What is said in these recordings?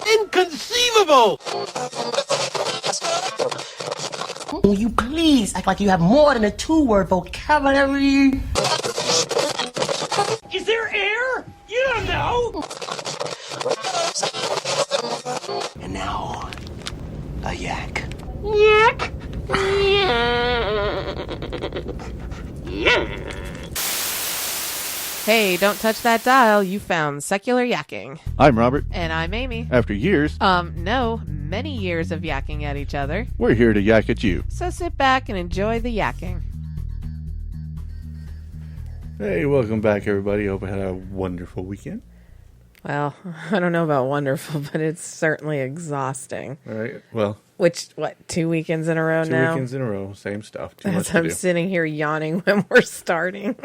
Inconceivable! Will you please act like you have more than a two-word vocabulary? Is there air? You don't know! And now, a yak. Yak! Hey, don't touch that dial. You found Secular Yakking. I'm Robert. And I'm Amy. After years, No, many years of yakking at each other. we're here to yak at you. So sit back and enjoy the yakking. Hey, welcome back, everybody. Hope I had a wonderful weekend. Well, I don't know about wonderful, but it's certainly exhausting. All right. Well, Which, 2 weekends in a row two now? weekends in a row, same stuff. Too much As to I'm do. sitting here yawning when we're starting.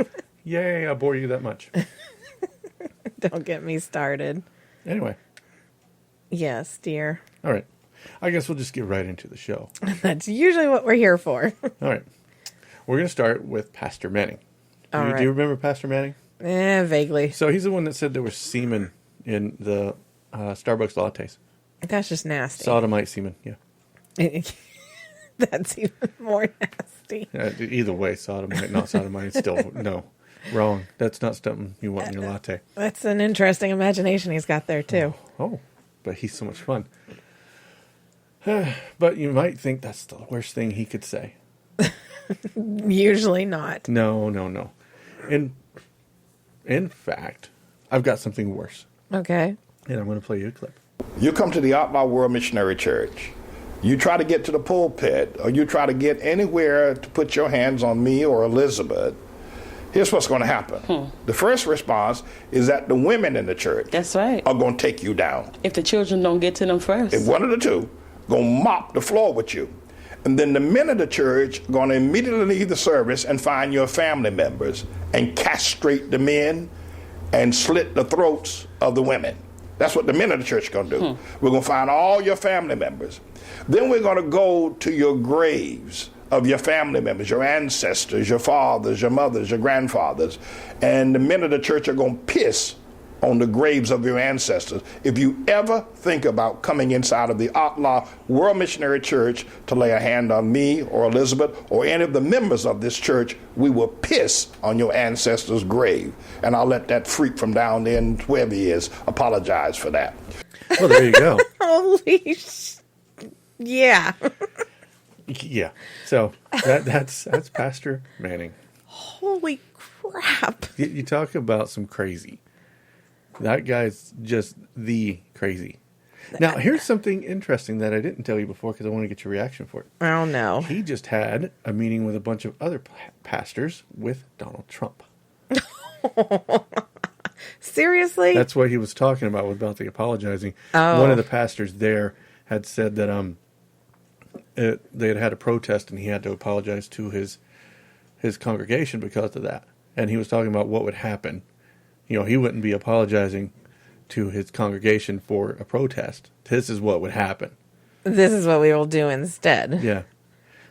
Yay! I bore you that much. Don't get me started. Anyway, Yes, dear. all right. I guess we'll just get right into the show. That's usually what we're here for. All right. We're going to start with Pastor Manning. All Do right. you remember Pastor Manning? Vaguely. So he's the one that said there was semen in the Starbucks lattes. That's just nasty. Sodomite semen. Yeah. That's even more nasty. Either way, sodomite, not sodomite. It's still no. Wrong. That's not something you want in your latte. That's an interesting imagination he's got there, too. Oh, but he's so much fun. But you might think that's the worst thing he could say. Usually not. No. In fact, I've got something worse. Okay. And I'm going to play you a clip. You come to the Outlaw World Missionary Church. You try to get to the pulpit, or you try to get anywhere to put your hands on me or Elizabeth. Here's what's going to happen. The first response is that the women in the church That's right. are going to take you down. If the children don't get to them first. If one of the two going to mop the floor with you. And then the men of the church are going to immediately leave the service and find your family members and castrate the men and slit the throats of the women. That's what the men of the church are going to do. We're going to find all your family members. Then we're going to go to your graves of your family members, your ancestors, your fathers, your mothers, your grandfathers. And the men of the church are going to piss on the graves of your ancestors. If you ever think about coming inside of the Outlaw World Missionary Church to lay a hand on me or Elizabeth or any of the members of this church, we will piss on your ancestors' grave. And I'll let that freak from down there, wherever he is, apologize for that. Well, there you go. Holy yeah. Yeah. So that's Pastor Manning. Holy crap. You talk about some crazy. That guy's just the crazy. Now, here's something interesting that I didn't tell you before because I want to get your reaction for it. Oh, no. He just had a meeting with a bunch of other pastors with Donald Trump. Seriously? That's what he was talking about the apologizing. Oh. One of the pastors there had said that they had had a protest and he had to apologize to his congregation because of that. And he was talking about what would happen. You know, he wouldn't be apologizing to his congregation for a protest. This is what would happen. This is what we will do instead. Yeah.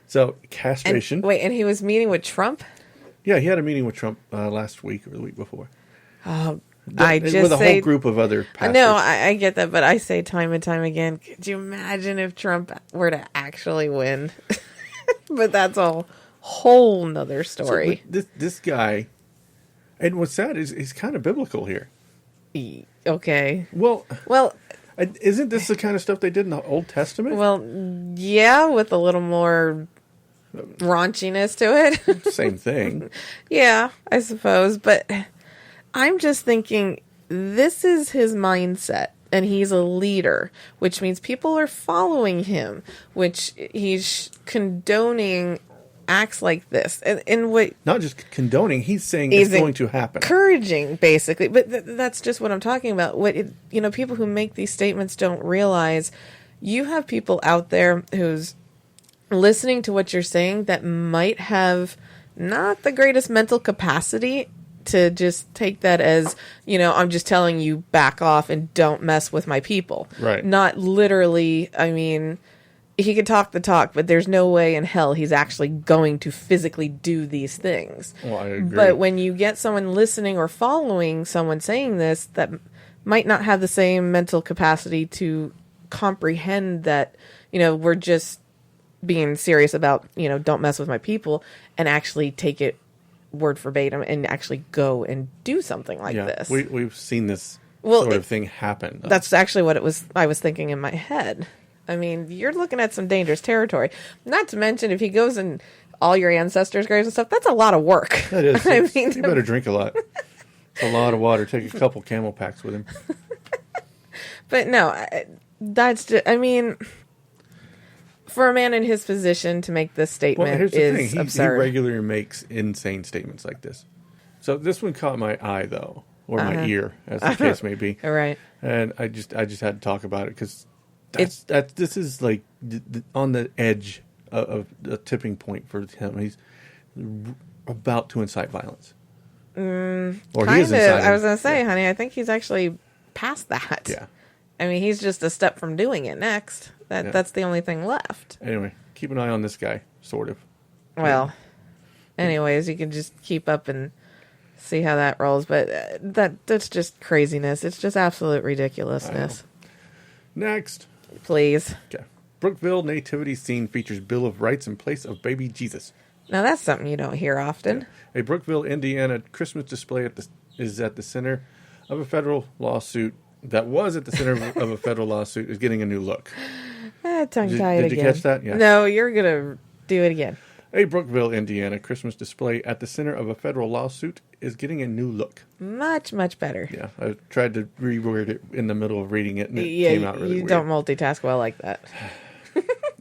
So, castration. And he was meeting with Trump? Yeah, he had a meeting with Trump last week or the week before. With a whole group of other pastors. No, I get that, but I say time and time again, could you imagine if Trump were to actually win? But that's a whole nother story. So, this guy, and what's sad is he's kind of biblical here. Okay. Well, Well, isn't this the kind of stuff they did in the Old Testament? well, yeah, with a little more raunchiness to it. Same thing. Yeah, I suppose. But I'm just thinking, this is his mindset. And he's a leader, which means people are following him, which he's condoning acts like this. And what Not just condoning, he's saying it's going to happen. Encouraging, basically. But that's just what I'm talking about. People who make these statements don't realize you have people out there who's listening to what you're saying that might have not the greatest mental capacity to just take that as, I'm just telling you back off and don't mess with my people. Right. Not literally, he could talk the talk, but there's no way in hell he's actually going to physically do these things. Well, I agree. But when you get someone listening or following someone saying this, that might not have the same mental capacity to comprehend that, we're just being serious about, don't mess with my people, and actually take it word verbatim and actually go and do something like this. We've seen this Well, sort of thing happen. That's actually what I was thinking in my head. I mean, you're looking at some dangerous territory. Not to mention, if he goes in all your ancestors' graves and stuff, that's a lot of work. That is. I mean, you better drink a lot. It's a lot of water. Take a couple camel packs with him. But no, that's just, I mean, for a man in his position to make this statement Here's the is thing. absurd. He regularly makes insane statements like this. So this one caught my eye, though, or my ear, as the case may be. Right. And I just had to talk about it because this is like on the edge of a tipping point for him. He's about to incite violence. Or he is inciting. I was going to say, honey, I think he's actually past that. Yeah. I mean, he's just a step from doing it next. That's the only thing left. Anyway, keep an eye on this guy, sort of. Well, anyways, you can just keep up and see how that rolls. But that's just craziness. It's just absolute ridiculousness. Next. Please. Okay. Brookville nativity scene features Bill of Rights in place of baby Jesus. Now, that's something you don't hear often. A Brookville, Indiana Christmas display is at the center of a federal lawsuit. That was at the center of a federal lawsuit is getting a new look. Tongue-tied Did you again. catch that? Yeah. No, you're going to do it again. A Brookville, Indiana Christmas display at the center of a federal lawsuit is getting a new look. Much, much better. Yeah, I tried to reword it in the middle of reading it, and it came out really you weird. don't multitask well like that.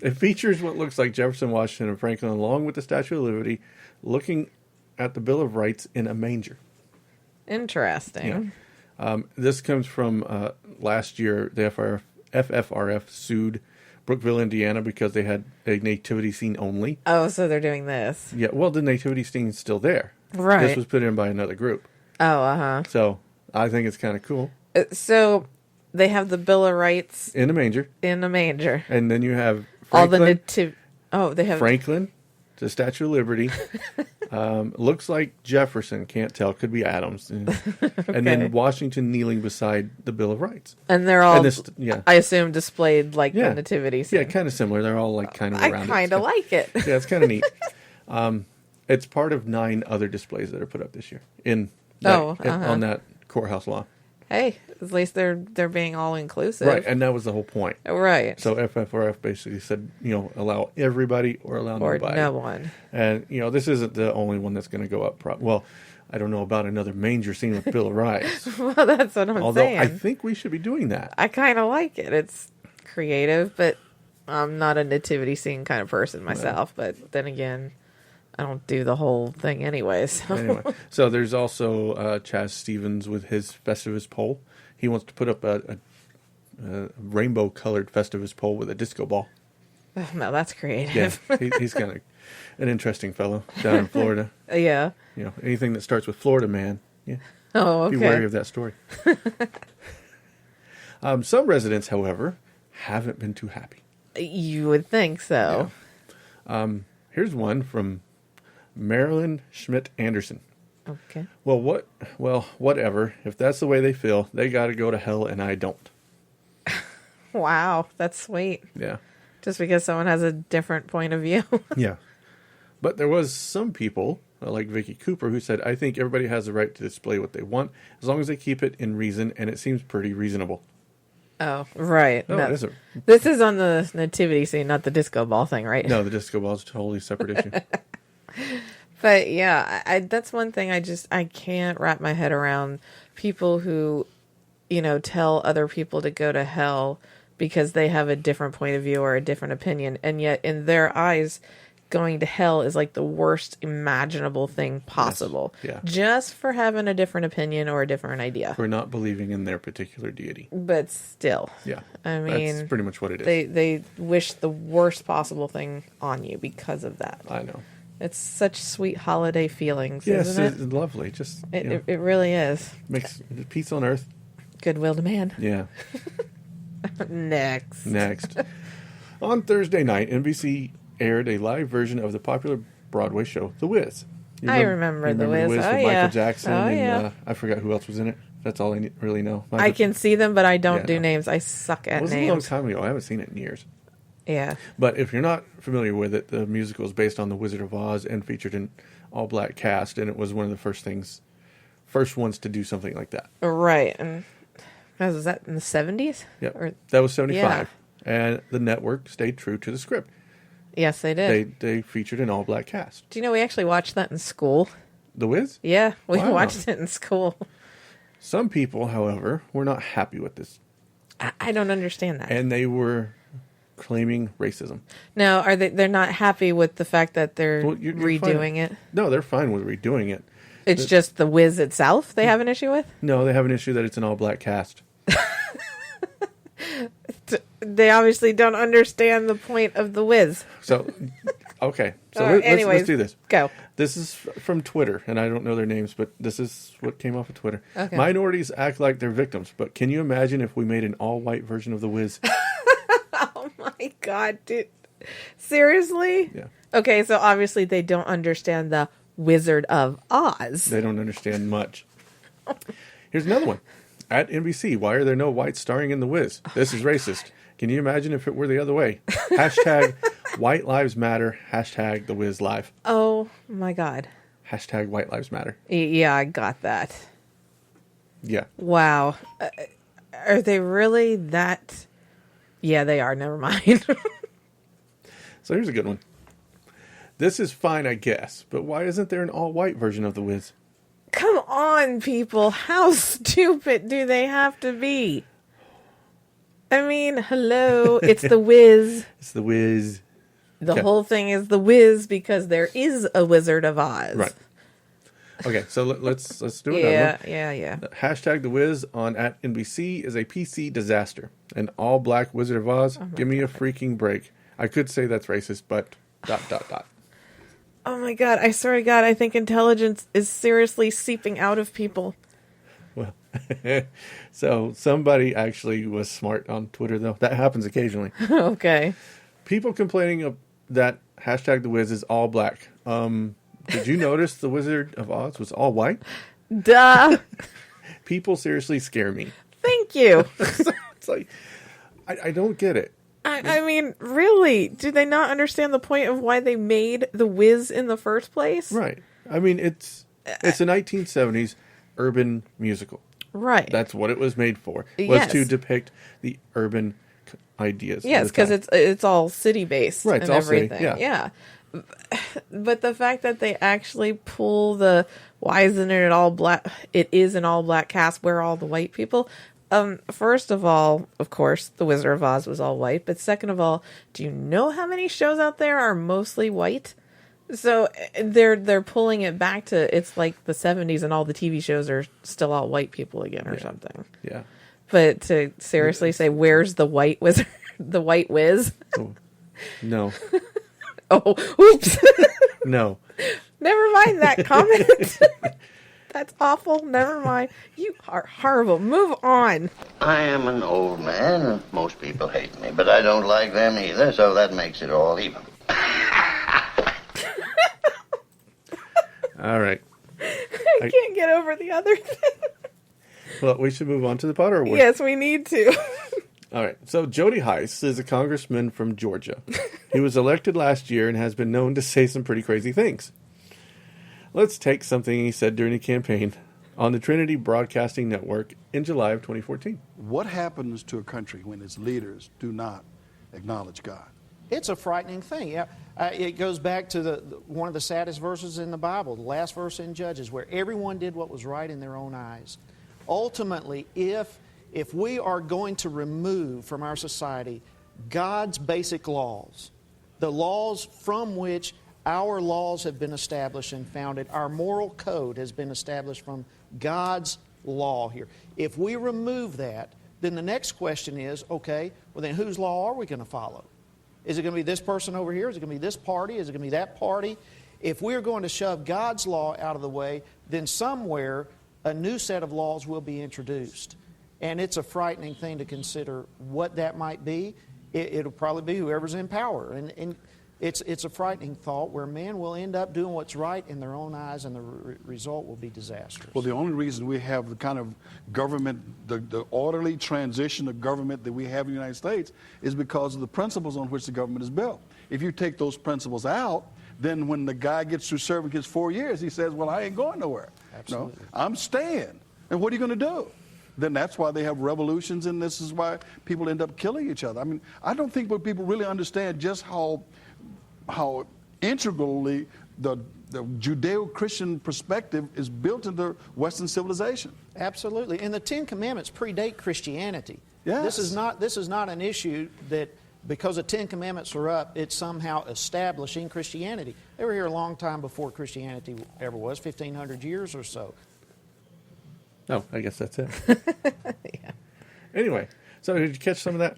It features what looks like Jefferson, Washington, and Franklin, along with the Statue of Liberty, looking at the Bill of Rights in a manger. Interesting. Yeah. This comes from last year. The FFRF sued Brookville, Indiana, because they had a nativity scene only. Oh, so they're doing this. Yeah, well, the nativity scene's still there. Right. This was put in by another group. Oh, uh-huh. So I think it's kind of cool. So they have the Bill of Rights In a manger. in a manger. And then you have All the Franklin, they have Franklin, the Statue of Liberty. Looks like Jefferson, can't tell, could be Adams. And then Washington kneeling beside the Bill of Rights. and they're all, And this, yeah. I assume, displayed like Yeah. the nativity scene. Yeah, kind of similar. They're all like kind of I around it. kind of like it. Yeah, it's kind of neat. It's part of 9 other displays that are put up this year on that courthouse lawn. Hey, at least they're being all inclusive. Right, and that was the whole point. Right. So FFRF basically said, allow everybody or allow Or nobody. no one. And, this isn't the only one that's going to go up. Well, I don't know about another manger scene with Bill of Rights. Well, that's what I'm Although saying. I think we should be doing that. I kind of like it. It's creative, but I'm not a nativity scene kind of person myself. But then again, I don't do the whole thing anyway. So. Anyway, so there's also Chaz Stevens with his Festivus pole. He wants to put up a rainbow-colored Festivus pole with a disco ball. Oh, no, that's creative. Yeah, he's kind of an interesting fellow down in Florida. Yeah. Anything that starts with Florida man, Oh, okay. be wary of that story. Some residents, however, haven't been too happy. You would think so. Here's one from Marilyn Schmidt Anderson. Okay. Well, whatever. If that's the way they feel, they got to go to hell, and I don't. Wow, that's sweet. Yeah. Just because someone has a different point of view. Yeah. But there was some people, like Vicky Cooper, who said, I think everybody has the right to display what they want, as long as they keep it in reason, and it seems pretty reasonable. Oh, right. No, it isn't. This is on the nativity scene, not the disco ball thing, right? No, the disco ball is a totally separate issue. But yeah, I that's one thing I can't wrap my head around. People who, tell other people to go to hell because they have a different point of view or a different opinion. And yet in their eyes, going to hell is like the worst imaginable thing possible. Yes. Yeah. Just for having a different opinion or a different idea. For not believing in their particular deity. But still. Yeah. I mean, that's pretty much what it is. They wish the worst possible thing on you because of that. I know. It's such sweet holiday feelings, Yes, isn't it? it's lovely. Just It really is. makes peace on earth. Goodwill to man. Yeah. Next. On Thursday night, NBC aired a live version of the popular Broadway show, The Wiz. I remember The Wiz. with Oh, Michael yeah. Jackson Oh, and yeah. I forgot who else was in it. That's all I really know. I can see them, but I don't Yeah, do no. names. I suck at It was a long names. time ago. I haven't seen it in years. Yeah. But if you're not familiar with it, the musical is based on The Wizard of Oz and featured an all-black cast, and it was one of the first ones to do something like that. Right. And was that in the 70s? Yep. That was 75. And the network stayed true to the script. Yes, they did. They featured an all-black cast. Do you know we actually watched that in school? The Wiz? Yeah, we Wow. watched it in school. Some people, however, were not happy with this, I don't understand that. and they were claiming racism. Now, they're not happy with the fact that they're Well, you're redoing fine. it? No, they're fine with redoing it. It's just the Wiz itself they have an issue with? No, they have an issue that it's an all-black cast. They obviously don't understand the point of the Wiz. So, okay. So Anyways, let's do this. Go. This is from Twitter, and I don't know their names, but this is what came off of Twitter. Okay. Minorities act like they're victims, but can you imagine if we made an all-white version of The Wiz? Oh my God, dude. Seriously? Yeah. Okay, so obviously they don't understand the Wizard of Oz. They don't understand much. Here's another one. At NBC, why are there no whites starring in The Wiz? This is racist. Can you imagine if it were the other way? Hashtag White Lives Matter. Hashtag The Wiz Live. Oh my God. Hashtag White Lives Matter. Yeah, I got that. Yeah. Wow. Are they really that? Yeah, they are. Never mind. So here's a good one. This is fine, I guess, but why isn't there an all-white version of The Wiz? Come on, people. How stupid do they have to be? I mean, hello. It's The Wiz. It's The Wiz. The Okay. whole thing is The Wiz because there is a Wizard of Oz. Right. Okay, so let's do another Yeah, one. yeah. Hashtag The Wiz on at NBC is a PC disaster. An all-black Wizard of Oz? Give me a freaking break. I could say that's racist, but ... Oh my God, I swear to God, I think intelligence is seriously seeping out of people. Well, so somebody actually was smart on Twitter, though. That happens occasionally. Okay. People complaining that hashtag The Wiz is all black. Did you notice the Wizard of Oz was all white? Duh. People seriously scare me. Thank you. It's like, I don't get it. I mean, really, do they not understand the point of why they made The Wiz in the first place? Right. I mean, it's a 1970s urban musical. Right. That's what it was made for. Was Yes. to depict the urban ideas. of Yes, the because time. it's all city based Right, it's and all city, everything. yeah. But the fact that they actually pull the why isn't it all black? It is an all black cast. Where are all the white people? First of all, of course, The Wizard of Oz was all white. But second of all, do you know how many shows out there are mostly white? So they're pulling it back to it's like the 70s and all the TV shows are still all white people again or something. Yeah. But to seriously say, where's the white wizard, the white whiz? Oh, no. Oh, oops. No. Never mind that comment. That's awful. Never mind. You are horrible. Move on. I am an old man, and most people hate me, but I don't like them either, so that makes it all even. All right. I can't get over the other thing. Well, we should move on to the Potter Award. Yes, we need to. All right. So Jody Heiss is a congressman from Georgia. He was elected last year and has been known to say some pretty crazy things. Let's take something he said during the campaign on the Trinity Broadcasting Network in July of 2014. What happens to a country when its leaders do not acknowledge God? It's a frightening thing. Yeah, it goes back to one of the saddest verses in the Bible, the last verse in Judges, where everyone did what was right in their own eyes. Ultimately, if we are going to remove from our society God's basic laws, the laws from which our laws have been established and founded, our moral code has been established from God's law here. If we remove that, then the next question is, okay, well then whose law are we going to follow? Is it going to be this person over here? Is it going to be this party? Is it going to be that party? If we're going to shove God's law out of the way, then somewhere a new set of laws will be introduced. And it's a frightening thing to consider what that might be. It'll probably be whoever's in power. And It's a frightening thought where men will end up doing what's right in their own eyes, and the result will be disastrous. Well, the only reason we have the kind of government, the orderly transition of government that we have in the United States is because of the principles on which the government is built. If you take those principles out, then when the guy gets through serving his 4 years, he says, well, I ain't going nowhere. Absolutely. No, I'm staying. And what are you going to do? Then that's why they have revolutions, and this is why people end up killing each other. I mean, I don't think people really understand just how integrally the Judeo-Christian perspective is built into Western civilization. Absolutely. And the Ten Commandments predate Christianity. Yes. This is not an issue that because the Ten Commandments are up, it's somehow establishing Christianity. They were here a long time before Christianity ever was, 1,500 years or so. Oh, I guess that's it. Yeah. Anyway, so did you catch some of that?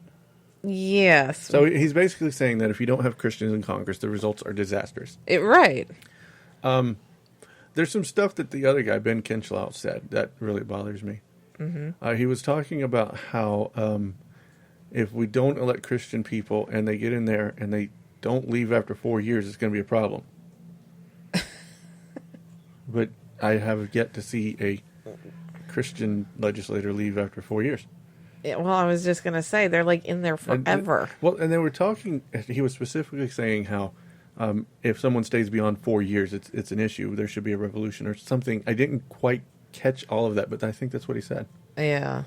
Yes. So he's basically saying that if you don't have Christians in Congress, the results are disastrous. Right. There's some stuff that the other guy, Ben Kinchlow, said that really bothers me. Mm-hmm. He was talking about how if we don't elect Christian people and they get in there and they don't leave after 4 years, it's going to be a problem. But I have yet to see a Christian legislator leave after 4 years. Yeah, well, I was just going to say, they're like in there forever. And they were talking, he was specifically saying how if someone stays beyond 4 years, it's an issue. There should be a revolution or something. I didn't quite catch all of that, but I think that's what he said. Yeah.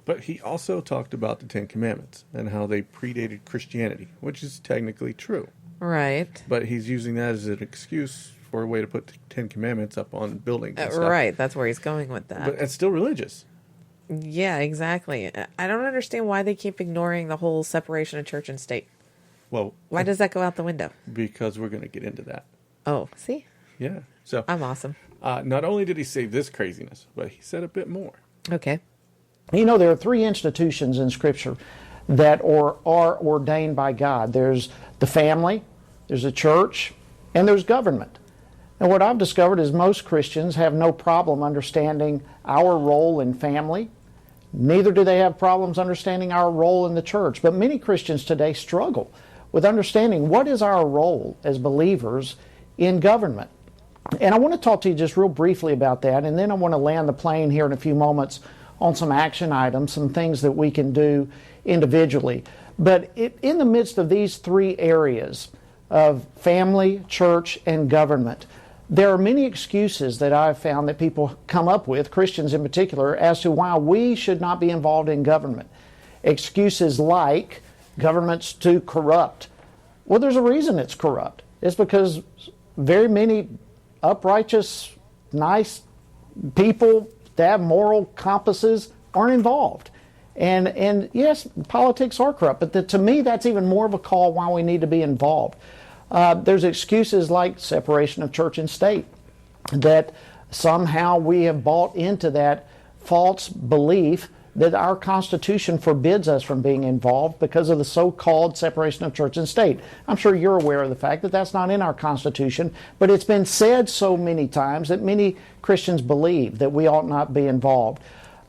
But he also talked about the Ten Commandments and how they predated Christianity, which is technically true. Right. But he's using that as an excuse for a way to put the Ten Commandments up on buildings and stuff. Right, that's where he's going with that. But it's still religious. Yeah, exactly. I don't understand why they keep ignoring the whole separation of church and state. Well, why does that go out the window? Because we're going to get into that. Oh, see? Yeah. So I'm awesome. Not only did he say this craziness, but he said a bit more. Okay. You know, there are three institutions in Scripture that are ordained by God. There's the family, there's a church, and there's government. And what I've discovered is most Christians have no problem understanding our role in family. Neither do they have problems understanding our role in the church. But many Christians today struggle with understanding what is our role as believers in government. And I want to talk to you just real briefly about that, and then I want to land the plane here in a few moments on some action items, some things that we can do individually. But in the midst of these three areas of family, church, and government, there are many excuses that I've found that people come up with, Christians in particular, as to why we should not be involved in government. Excuses like government's too corrupt. Well, there's a reason it's corrupt. It's because very many uprighteous, nice people that have moral compasses aren't involved. And yes, politics are corrupt, but to me that's even more of a call why we need to be involved. There's excuses like separation of church and state, that somehow we have bought into that false belief that our Constitution forbids us from being involved because of the so-called separation of church and state. I'm sure you're aware of the fact that that's not in our Constitution, but it's been said so many times that many Christians believe that we ought not be involved.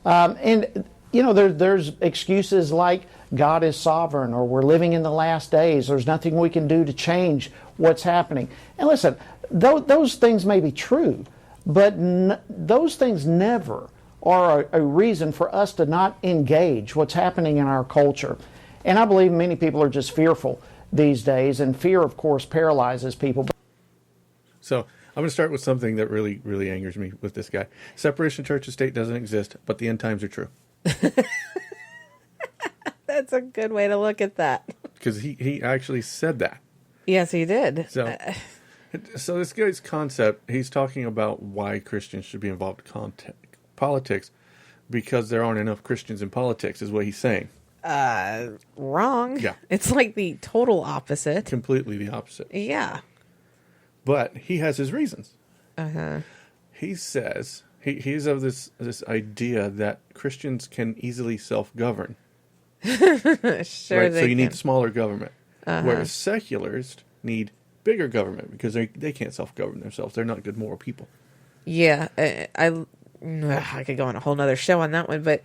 And you know, there's excuses like God is sovereign, or we're living in the last days, there's nothing we can do to change what's happening. And listen, those things may be true, but those things never are a reason for us to not engage what's happening in our culture. And I believe many people are just fearful these days, and fear, of course, paralyzes people. So I'm going to start with something that really, really angers me with this guy. Separation of church and state doesn't exist, but the end times are true. That's a good way to look at that. Because he actually said that. Yes, he did. So this guy's concept, he's talking about why Christians should be involved in politics because there aren't enough Christians in politics, is what he's saying. Wrong. Yeah. It's like the total opposite. Completely the opposite. Yeah. But he has his reasons. Uh-huh. He says, he's of this idea that Christians can easily self-govern. Sure, right? So you can. need smaller government. Uh-huh. Whereas secularists need bigger government because they can't self-govern themselves. They're not good moral people. Yeah. I could go on a whole nother show on that one, but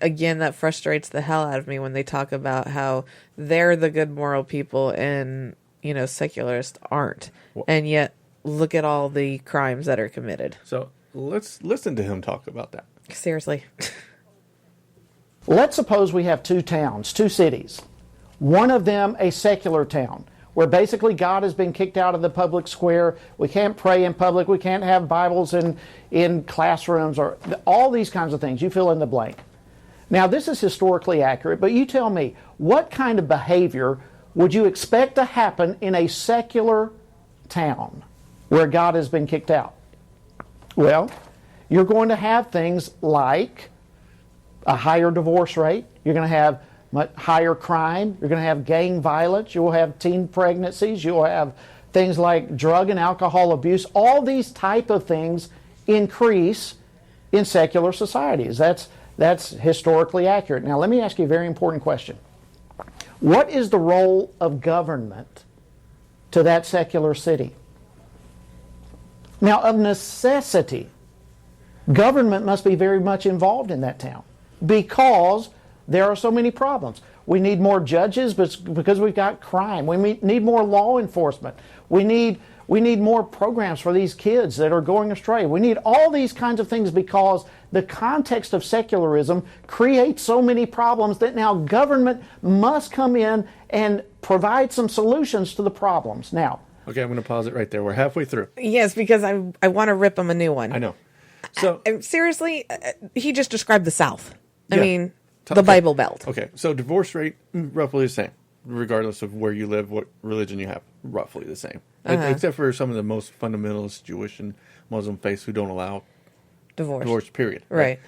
again, that frustrates the hell out of me when they talk about how they're the good moral people and secularists aren't. And yet, look at all the crimes that are committed. So let's listen to him talk about that. Seriously. Let's suppose we have two towns, two cities. One of them a secular town, where basically God has been kicked out of the public square. We can't pray in public. We can't have Bibles in classrooms, or all these kinds of things. You fill in the blank. Now, this is historically accurate, but you tell me, what kind of behavior would you expect to happen in a secular town where God has been kicked out? Well, you're going to have things like a higher divorce rate. You're going to have much higher crime. You're going to have gang violence. You'll have teen pregnancies. You'll have things like drug and alcohol abuse. All these type of things increase in secular societies. That's historically accurate. Now, let me ask you a very important question. What is the role of government to that secular city? Now, of necessity, government must be very much involved in that town, because there are so many problems. We need more judges because we've got crime. We need more law enforcement. We need more programs for these kids that are going astray. We need all these kinds of things because the context of secularism creates so many problems that now government must come in and provide some solutions to the problems. Now, okay, I'm going to pause it right there. We're halfway through. Yes, because I want to rip him a new one. I know. So seriously, he just described the South. I Yeah. mean, the Bible Belt. Okay, so divorce rate, roughly the same, regardless of where you live, what religion you have, roughly the same. Except for some of the most fundamentalist Jewish and Muslim faiths who don't allow divorce, period. Right.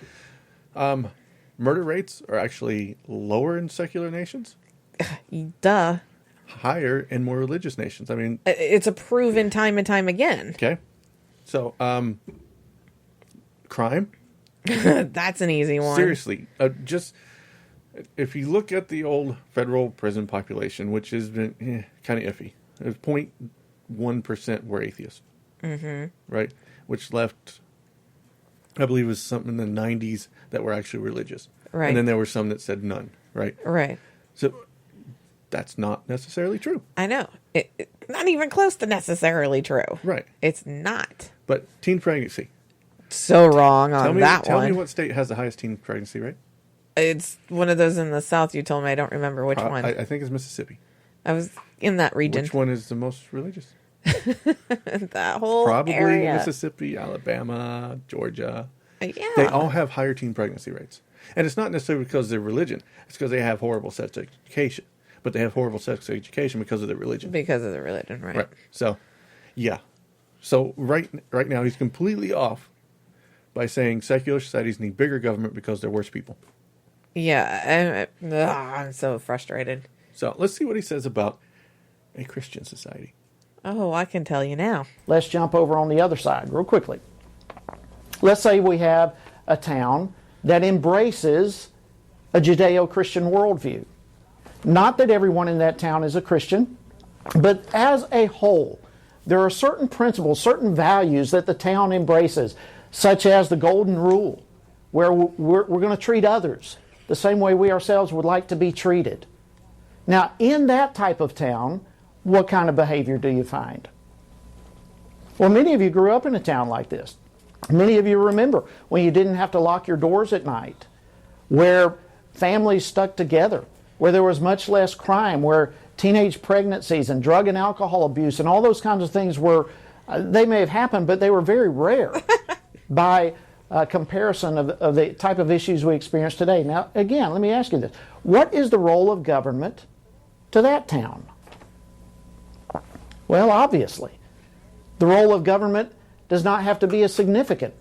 Murder rates are actually lower in secular nations, Duh. higher in more religious nations. I mean, It's a proven time and time again. okay. So, crime, That's an easy one. seriously, just if you look at the old federal prison population, which has been kind of iffy, 0.1% were atheists, right? Which left, I believe, it was something in the 90s that were actually religious, Right. and then there were some that said none, right? Right. So that's not necessarily true, I know. Not even close to necessarily true. right? It's not. But teen pregnancy. So wrong on that Tell one. me what state has the highest teen pregnancy rate? It's one of those in the South you told me. I don't remember which one. I think it's Mississippi. I was in that region. Which one is the most religious? That whole Probably area. Mississippi, Alabama, Georgia. Yeah. They all have higher teen pregnancy rates. And it's not necessarily because of their religion. It's because they have horrible sex education. But they have horrible sex education because of their religion. Because of the religion, right? Right. So, yeah. So right now he's completely off by saying secular societies need bigger government because they're worse people. Yeah. I'm so frustrated. So let's see what he says about a Christian society. Oh, I can tell you now. let's jump over on the other side real quickly. Let's say we have a town that embraces a Judeo-Christian worldview. Not that everyone in that town is a Christian, but as a whole, there are certain principles, certain values that the town embraces, such as the golden rule, where we're going to treat others the same way we ourselves would like to be treated. Now, in that type of town, what kind of behavior do you find? Well, many of you grew up in a town like this. Many of you remember when you didn't have to lock your doors at night, where families stuck together, where there was much less crime, where teenage pregnancies and drug and alcohol abuse and all those kinds of things were, they may have happened, but they were very rare by comparison of the type of issues we experience today. Now, again, let me ask you this. What is the role of government to that town? Well, obviously, the role of government does not have to be as significant.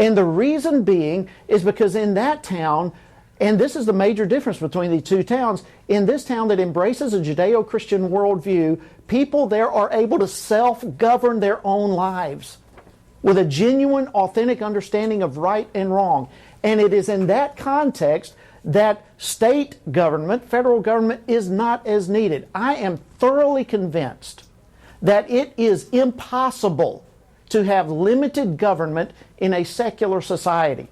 And the reason being is because in that town, and this is the major difference between the two towns, in this town that embraces a Judeo-Christian worldview, people there are able to self-govern their own lives with a genuine, authentic understanding of right and wrong. And it is in that context that state government, federal government, is not as needed. I am thoroughly convinced that it is impossible to have limited government in a secular society.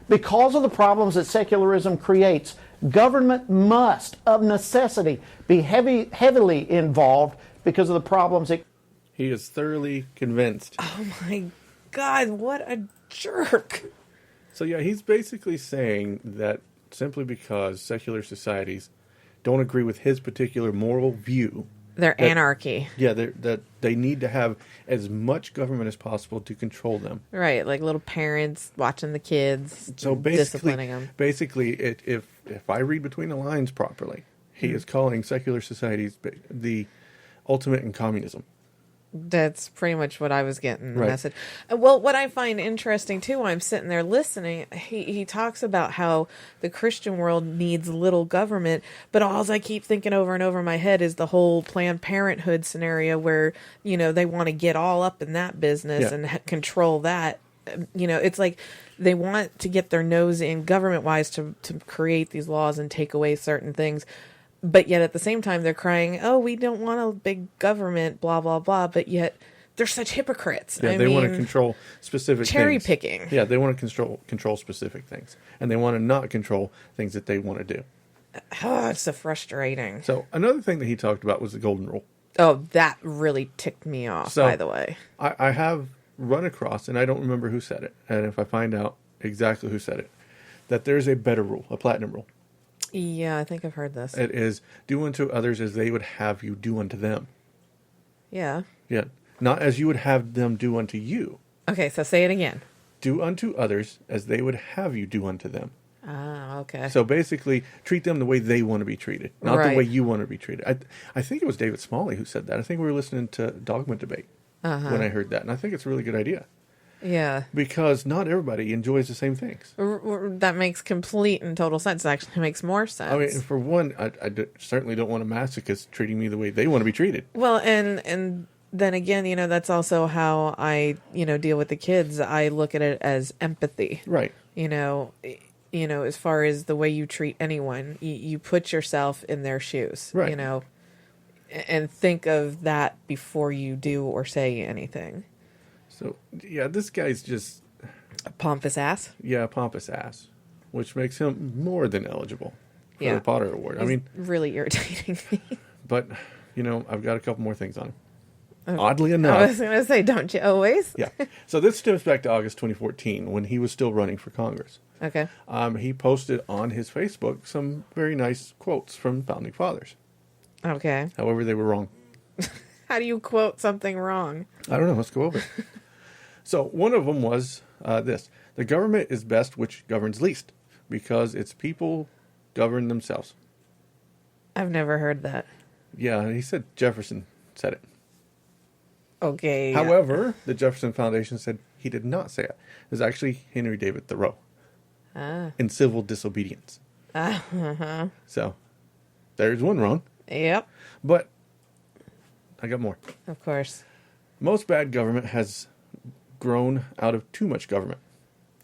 Because of the problems that secularism creates, government must, of necessity, be heavily involved because of the problems it. He is thoroughly convinced. Oh my God, what a jerk. So yeah, he's basically saying that simply because secular societies don't agree with his particular moral view, They're anarchy. Yeah, that they need to have as much government as possible to control them. Right, like little parents watching the kids, So disciplining them. basically, if I read between the lines properly, he is calling secular societies the ultimate in communism. That's pretty much what I was getting the Right. message. Well, what I find interesting too, when I'm sitting there listening, he talks about how the Christian world needs little government, but all I keep thinking over and over in my head is the whole Planned Parenthood scenario where, you know, they want to get all up in that business and control that. You know, it's like they want to get their nose in government wise to create these laws and take away certain things. But yet at the same time, they're crying, oh, we don't want a big government, blah, blah, blah. But yet they're such hypocrites. Yeah, they want to control specific cherry things. picking. Yeah, they want to control specific things. And they want to not control things that they want to do. Oh, it's so frustrating. So another thing that he talked about was the golden rule. Oh, that really ticked me off, by the way. I have run across, and I don't remember who said it, and if I find out exactly who said it, that there's a better rule, a platinum rule. Yeah, I think I've heard this. It is, do unto others as they would have you do unto them. Yeah. Yeah. Not as you would have them do unto you. Okay, so say it again. Do unto others as they would have you do unto them. Ah, okay. So basically, treat them the way they want to be treated, not the way you want to be treated. I think it was David Smalley who said that. I think we were listening to Dogma Debate when I heard that, and I think it's a really good idea. Yeah. Because not everybody enjoys the same things. That makes complete and total sense. It actually makes more sense. I mean, for one, I certainly don't want a masochist treating me the way they want to be treated. Well, and then again, you know, that's also how I, you know, deal with the kids. I look at it as empathy. Right. You know, as far as the way you treat anyone, you put yourself in their shoes. Right. You know, and think of that before you do or say anything. So, yeah, this guy's just... A pompous ass? Yeah, a pompous ass. Which makes him more than eligible for the Potter Award. He's I mean... really irritating me. But, you know, I've got a couple more things on him. Oddly enough... I was going to say, don't you always? Yeah. So this stems back to August 2014, when he was still running for Congress. Okay. He posted on his Facebook some very nice quotes from Founding Fathers. Okay. However, they were wrong. How do you quote something wrong? I don't know. Let's go over it. So one of them was this. The government is best which governs least, because its people govern themselves. I've never heard that. Yeah, he said Jefferson said it. Okay. However, the Jefferson Foundation said he did not say it. It was actually Henry David Thoreau. In civil disobedience. So, there's one wrong. Yep. But, I got more. Of course. Most bad government has grown out of too much government.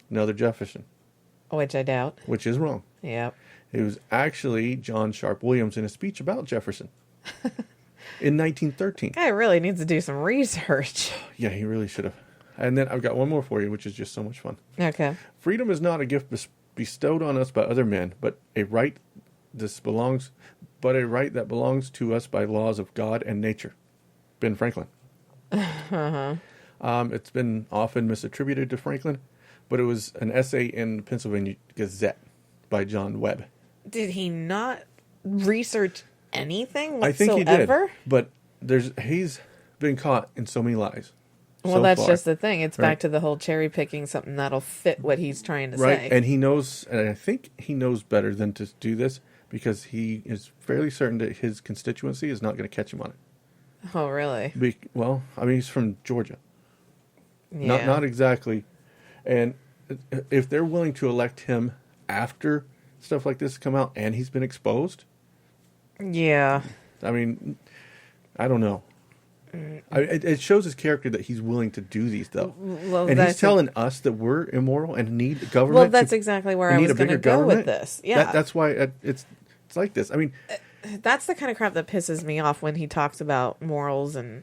Another Jefferson. Which I doubt. Which is wrong. Yep. It was actually John Sharp Williams in a speech about Jefferson. In 1913. Guy really needs to do some research. Yeah, he really should have. And then I've got one more for you, which is just so much fun. Okay. Freedom is not a gift bestowed on us by other men, but a right that belongs to us by laws of God and nature. Ben Franklin. It's been often misattributed to Franklin, but it was an essay in the Pennsylvania Gazette by John Webb. Did he not research anything whatsoever? I think he did, but he's been caught in so many lies. Well, that's just the thing. It's back to the whole cherry picking something that'll fit what he's trying to say. And he knows, and I think he knows better than to do this, because he is fairly certain that his constituency is not going to catch him on it. Oh, really? Well, I mean, he's from Georgia. Yeah. Not exactly. And if they're willing to elect him after stuff like this come out and he's been exposed, yeah. I mean, I don't know. It shows his character that he's willing to do these, though. Well, and he's telling us that we're immoral and need government. Well, that's exactly where I was going to go with this. Yeah. That's why it's like this. I mean, that's the kind of crap that pisses me off when he talks about morals and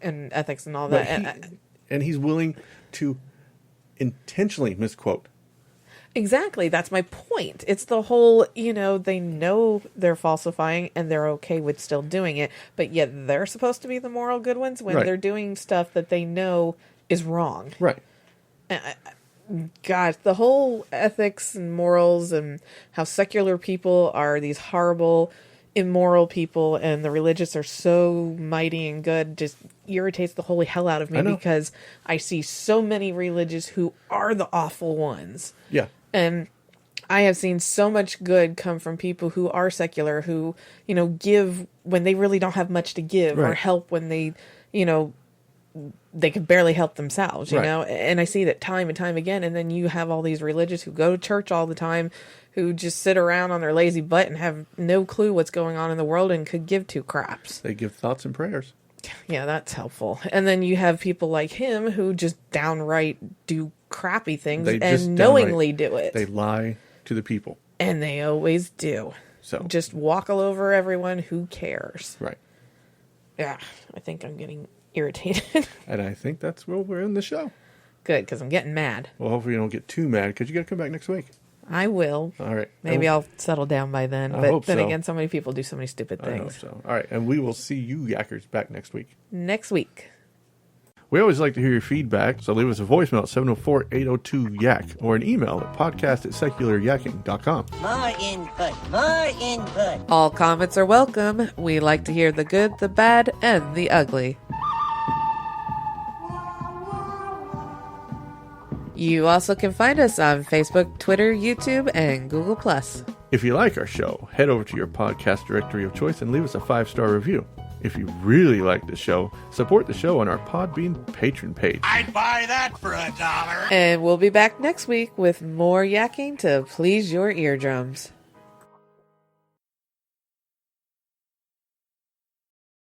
ethics and all that. And he's willing to intentionally misquote. Exactly. That's my point. It's the whole, they know they're falsifying and they're okay with still doing it, but yet they're supposed to be the moral good ones when Right. they're doing stuff that they know is wrong. Right. God, the whole ethics and morals and how secular people are these horrible, immoral people and the religious are so mighty and good just irritates the holy hell out of me because I see so many religious who are the awful ones. Yeah. And I have seen so much good come from people who are secular, who, give when they really don't have much to give or help when they, they can barely help themselves, you know? And I see that time and time again. And then you have all these religious who go to church all the time, who just sit around on their lazy butt and have no clue what's going on in the world and could give two craps. They give thoughts and prayers. Yeah, that's helpful. And then you have people like him who just downright do crappy things and knowingly do it. They lie to the people. And they always do. So just walk all over everyone. Who cares? Right. Yeah, I think I'm getting irritated. And I think that's where we're in the show. Good, because I'm getting mad. Well, hopefully you don't get too mad, because you got to come back next week. I will. All right. Maybe I'll settle down by then. I But hope then so. again, so many people do so many stupid I hope things. so. All right. And we will see you yackers back next week. Next week. We always like to hear your feedback, so leave us a voicemail at 704-802-YAK or an email at podcast@secularyakking.com. More input. All comments are welcome. We like to hear the good, the bad, and the ugly. You also can find us on Facebook, Twitter, YouTube, and Google+. If you like our show, head over to your podcast directory of choice and leave us a 5-star review. If you really like the show, support the show on our Podbean patron page. I'd buy that for $1. And we'll be back next week with more yakking to please your eardrums.